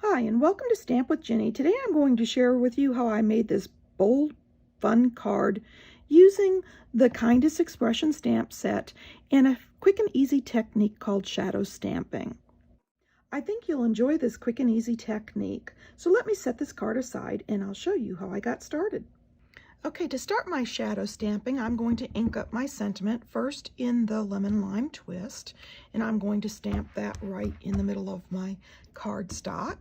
Hi, and welcome to Stamp with Ginny. Today I'm going to share with you how I made this bold, fun card using the Kindest Expression stamp set and a quick and easy technique called shadow stamping. I think you'll enjoy this quick and easy technique. So let me set this card aside and I'll show you how I got started. Okay, to start my shadow stamping, I'm going to ink up my sentiment first in the lemon lime twist, and I'm going to stamp that right in the middle of my cardstock.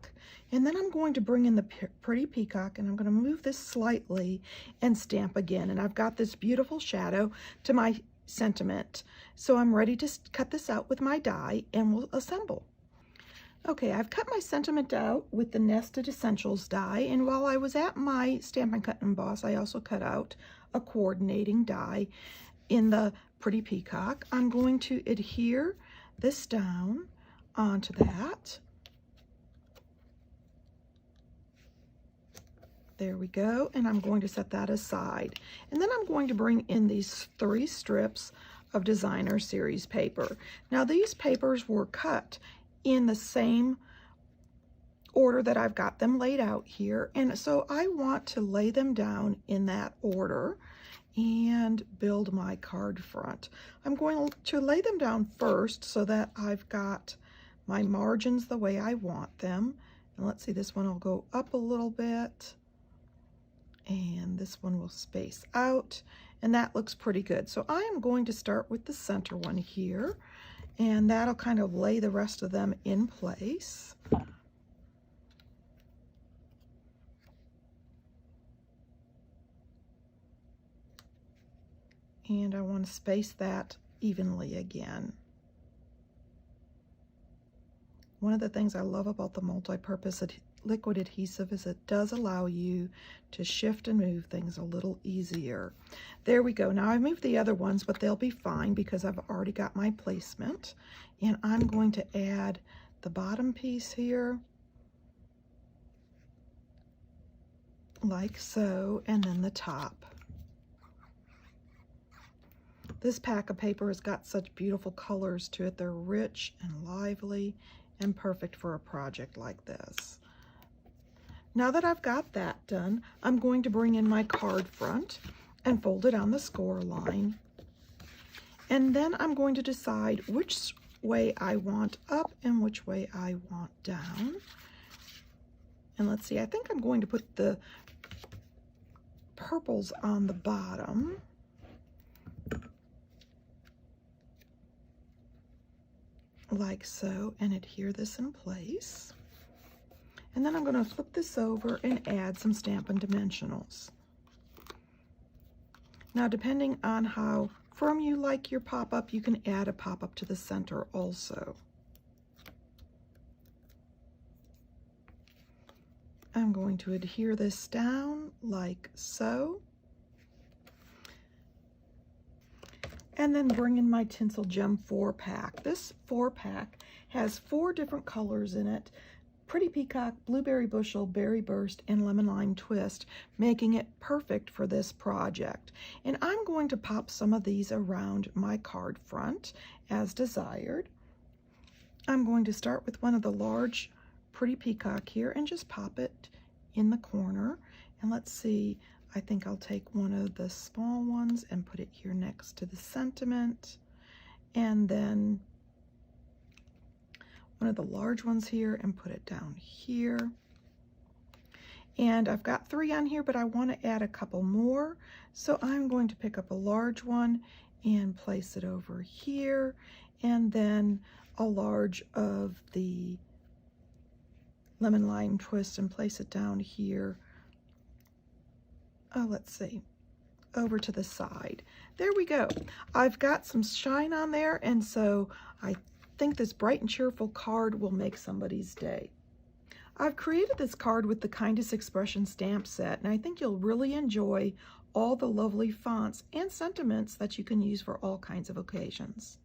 And then I'm going to bring in the pretty peacock, and I'm going to move this slightly and stamp again. And I've got this beautiful shadow to my sentiment. So I'm ready to cut this out with my die, and we'll assemble. Okay, I've cut my sentiment out with the Nested Essentials die, and while I was at my Stamp and Cut and Emboss, I also cut out a coordinating die in the Pretty Peacock. I'm going to adhere this down onto that. There we go, and I'm going to set that aside. And then I'm going to bring in these 3 strips of Designer Series paper. Now these papers were cut in the same order that I've got them laid out here, and so I want to lay them down in that order and build my card front. I'm going to lay them down first so that I've got my margins the way I want them. And let's see, this one will go up a little bit and this one will space out, and that looks pretty good. So I am going to start with the center one here, and that'll kind of lay the rest of them in place. And I want to space that evenly again. One of the things I love about the multi-purpose liquid adhesive is it does allow you to shift and move things a little easier. There we go. Now I moved the other ones, but they'll be fine because I've already got my placement. And I'm going to add the bottom piece here, like so, and then the top. This pack of paper has got such beautiful colors to it. They're rich and lively and perfect for a project like this. Now that I've got that done, I'm going to bring in my card front and fold it on the score line. And then I'm going to decide which way I want up and which way I want down. And let's see, I think I'm going to put the purples on the bottom. Like so, and adhere this in place. And then I'm going to flip this over and add some Stampin' Dimensionals. Now, depending on how firm you like your pop-up, you can add a pop-up to the center also. I'm going to adhere this down like so. And then bring in my Tinsel Gem 4-pack. This 4-pack has 4 different colors in it: Pretty Peacock, Blueberry Bushel, Berry Burst, and Lemon Lime Twist, making it perfect for this project. And I'm going to pop some of these around my card front as desired. I'm going to start with one of the large Pretty Peacock here and just pop it in the corner. And let's see, I think I'll take one of the small ones and put it here next to the sentiment, and then one of the large ones here and put it down here. And I've got 3 on here, but I want to add a couple more, so I'm going to pick up a large one and place it over here, and then a large of the Lemon Lime Twist and place it down here. Oh, let's see, over to the side. There we go. I've got some shine on there, and so I think this bright and cheerful card will make somebody's day. I've created this card with the Kindest Expression stamp set, and I think you'll really enjoy all the lovely fonts and sentiments that you can use for all kinds of occasions.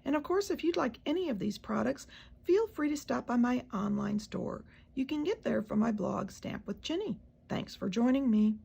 And of course, if you'd like any of these products, feel free to stop by my online store. You can get there from my blog, Stamp with Ginny. Thanks for joining me.